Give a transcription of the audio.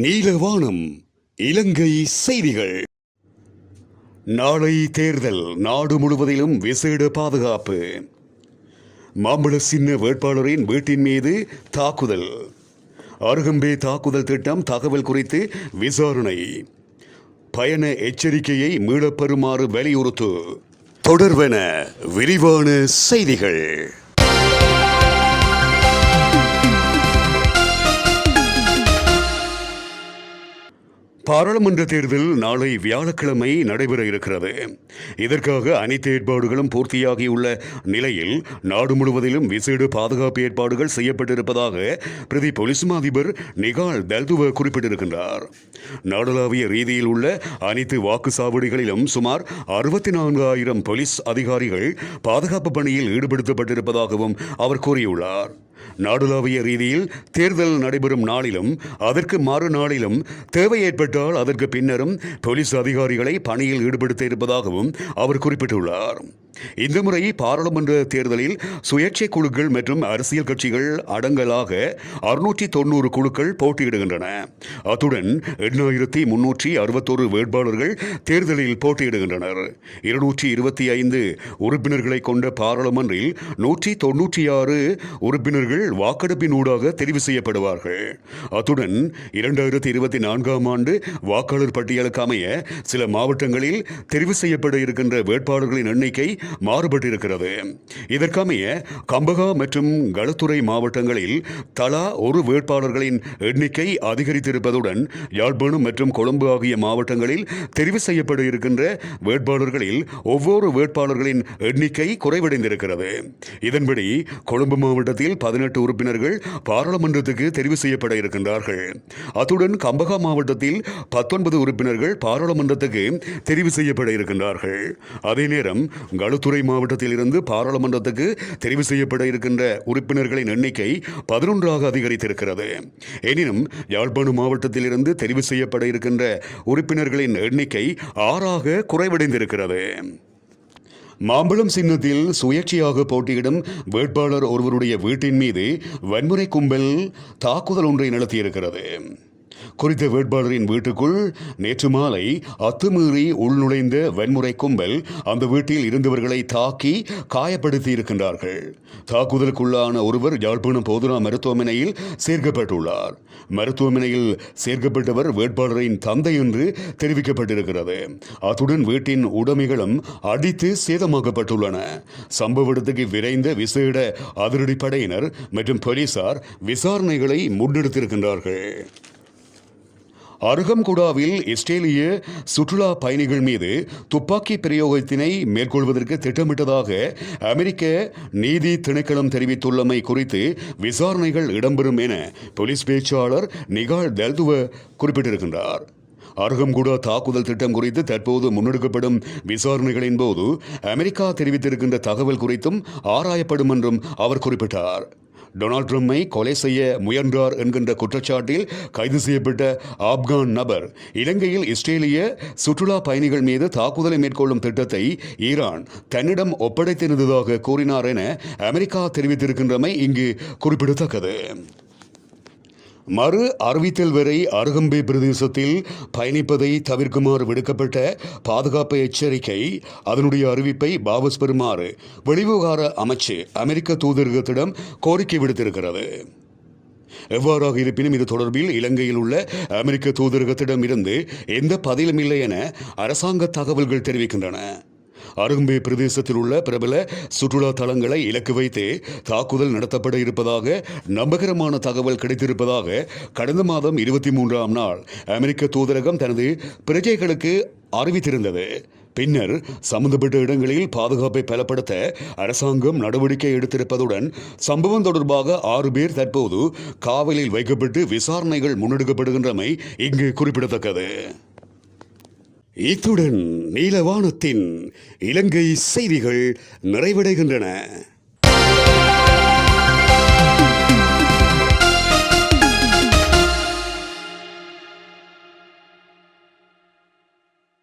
நீலவானம் இலங்கை செய்திகள். நாளை தேர்தல், நாடு முழுவதிலும் விசேட பாதுகாப்பு. மாம்பழ சின்ன வேட்பாளரின் வீட்டின் மீது தாக்குதல். அருகம்பே தாக்குதல் திட்டம் தகவல் குறித்து விசாரணை. பயண எச்சரிக்கையை மீளப்பெறுமாறு வலியுறுத்து. தொடர்வன விரிவான செய்திகள். பாராளுமன்ற தேர்தல் நாளை வியாழக்கிழமை நடைபெற இருக்கிறது. இதற்காக அனைத்து ஏற்பாடுகளும் பூர்த்தியாகியுள்ள நிலையில் நாடு முழுவதிலும் விசேட பாதுகாப்பு ஏற்பாடுகள் செய்யப்பட்டிருப்பதாக பிரதி பொலிஸ் அதிபர் நிகால் தல்துவ குறிப்பிட்டிருக்கின்றார். நாடளாவிய ரீதியில் உள்ள அனைத்து வாக்குச்சாவடிகளிலும் சுமார் 64,000 போலீஸ் அதிகாரிகள் பாதுகாப்பு பணியில் ஈடுபடுத்தப்பட்டிருப்பதாகவும் அவர் கூறியுள்ளார். நாடுளாவிய ரீதியில் தேர்தல் நடைபெறும் நாளிலும் அதற்கு மறுநாளிலும் தேவை ஏற்பட்டால் அதற்கு பின்னரும் போலீஸ் அதிகாரிகளை பணியில் ஈடுபடுத்த இருப்பதாகவும் அவர் குறிப்பிட்டுள்ளார். இந்த முறை பாராளுமன்ற தேர்தலில் சுயேட்சை குழுக்கள் மற்றும் அரசியல் கட்சிகள் அடங்கலாக 690 குழுக்கள் போட்டியிடுகின்றன. அத்துடன் 8,361 வேட்பாளர்கள் தேர்தலில் போட்டியிடுகின்றனர். 225 உறுப்பினர்களை கொண்ட பாராளுமன்றில் 196 உறுப்பினர்கள் வாக்கெடுப்பின் ஊடாக தெரிவு செய்யப்படுவார்கள். அத்துடன் 2024ஆம் ஆண்டு வாக்காளர் பட்டியலுக்கு அமைய சில மாவட்டங்களில் தெரிவு செய்யப்பட இருக்கின்ற வேட்பாளர்களின் எண்ணிக்கை மாறுபட்டிருக்கிறது. இதற்கமைய கம்பகா மற்றும் களுத்துறை மாவட்டங்களில் தலா ஒரு வேட்பாளர்களின் எண்ணிக்கை அதிகரித்திருப்பதுடன் யாழ்ப்பாணம் மற்றும் கொழும்பு ஆகிய மாவட்டங்களில் தெரிவு செய்யப்பட இருக்கின்ற வேட்பாளர்களில் ஒவ்வொரு வேட்பாளர்களின் எண்ணிக்கை குறைவடைந்திருக்கிறது. இதன்படி கொழும்பு மாவட்டத்தில் 18 உறுப்பினர்கள் பாராளுமன்றத்துக்கு தெரிவு செய்யப்பட இருக்கின்றார்கள். அத்துடன் கம்பகா மாவட்டத்தில் 19 உறுப்பினர்கள் பாராளுமன்றத்துக்கு தெரிவு செய்யப்பட இருக்கின்றார்கள். அதே நேரம் களுத்துறை மாவட்டத்தில் இருந்து பாராளுமன்றத்துக்கு தெரிவு செய்யப்பட இருக்கின்ற உறுப்பினர்களின் எண்ணிக்கை 11ஆக அதிகரித்திருக்கிறது. எனினும் யாழ்ப்பாணம் மாவட்டத்தில் இருந்து தெரிவு செய்யப்பட இருக்கின்ற உறுப்பினர்களின் எண்ணிக்கை 6ஆக குறைவடைந்திருக்கிறது. மாம்பழம் சின்னத்தில் சுயேட்சையாக போட்டியிடும் வேட்பாளர் ஒருவருடைய வீட்டின் மீது வன்முறை கும்பல் தாக்குதல் ஒன்றை நடத்தியிருக்கிறது. குறித்த வேட்பாளரின் வீட்டுக்குள் நேற்று மாலை அத்துமீறி உள்நுழைந்த வன்முறை கும்பல் அந்த வீட்டில் இருந்தவர்களை தாக்கி காயப்படுத்தி இருக்கின்றார்கள். தாக்குதலுக்குள்ளான ஒருவர் யாழ்ப்பாணம் போதுனா மருத்துவமனையில் சேர்க்கப்பட்டுள்ளார். மருத்துவமனையில் சேர்க்கப்பட்டவர் வேட்பாளரின் தந்தை என்று தெரிவிக்கப்பட்டிருக்கிறது. அத்துடன் வீட்டின் உடைமைகளும் அடித்து சேதமாக்கப்பட்டுள்ளன. சம்பவ இடத்துக்கு விரைந்த விசேட அதிரடிப்படையினர் மற்றும் போலீசார் விசாரணைகளை முன்னெடுத்திருக்கின்றார்கள். அருகம்குடாவில் இஸ்ரேலிய சுற்றுலா பயணிகள் மீது துப்பாக்கி பிரயோகத்தினை மேற்கொள்வதற்கு திட்டமிட்டதாக அமெரிக்க நீதி திணைக்களம் தெரிவித்துள்ளமை குறித்து விசாரணைகள் இடம்பெறும் என போலீஸ் பேச்சாளர் நிகால் தல்துவ குறிப்பிட்டிருக்கின்றார். அருகம்குடா தாக்குதல் திட்டம் குறித்து தற்போது முன்னெடுக்கப்படும் விசாரணைகளின் போது அமெரிக்கா தெரிவித்திருக்கின்ற தகவல் குறித்தும் ஆராயப்படும் என்றும் அவர் குறிப்பிட்டார். டொனால்ட் ட்ரம்பை கொலை செய்ய முயன்றார் என்கின்ற குற்றச்சாட்டில் கைது செய்யப்பட்ட ஆப்கான் நபர் இலங்கையில் இஸ்ரேலிய சுற்றுலா பயணிகள் மீது தாக்குதலை மேற்கொள்ளும் திட்டத்தை ஈரான் தன்னிடம் ஒப்படைத்திருந்ததாக கூறினார் என அமெரிக்கா தெரிவித்திருக்கின்றமை இங்கு குறிப்பிடத்தக்கது. மறு அறிவித்தல் வரை அருகம்பே பிரதேசத்தில் பயணிப்பதை தவிர்க்குமாறு விடுக்கப்பட்ட பாதுகாப்பு எச்சரிக்கை அதனுடைய அறிவிப்பை வாபஸ் பெறுமாறு வெளிவிவகார அமைச்சு அமெரிக்க தூதரகத்திடம் கோரிக்கை விடுத்திருக்கிறது. எவ்வாறாக இருப்பினும் இது தொடர்பில் இலங்கையில் உள்ள அமெரிக்க தூதரகத்திடம் இருந்து எந்த பதிலும் இல்லை என அரசாங்க தகவல்கள் தெரிவிக்கின்றன. அருகம்பே பிரதேசத்தில் உள்ள பிரபல சுற்றுலா தலங்களை இலக்கு வைத்து தாக்குதல் நடத்தப்பட இருப்பதாக நம்பகரமான தகவல் கிடைத்திருப்பதாக கடந்த மாதம் 23ஆம் நாள் அமெரிக்க தூதரகம் தனது பிரஜைகளுக்கு அறிவித்திருந்தது. பின்னர் சம்பந்தப்பட்ட இடங்களில் பாதுகாப்பை பலப்படுத்த அரசாங்கம் நடவடிக்கை எடுத்திருப்பதுடன் சம்பவம் தொடர்பாக 6 பேர் தற்போது காவலில் வைக்கப்பட்டு விசாரணைகள் முன்னெடுக்கப்படுகின்றமை இங்கு குறிப்பிடத்தக்கது. இத்துடன் நீலவானத்தின் இலங்கை செய்திகள் நிறைவடைகின்றன.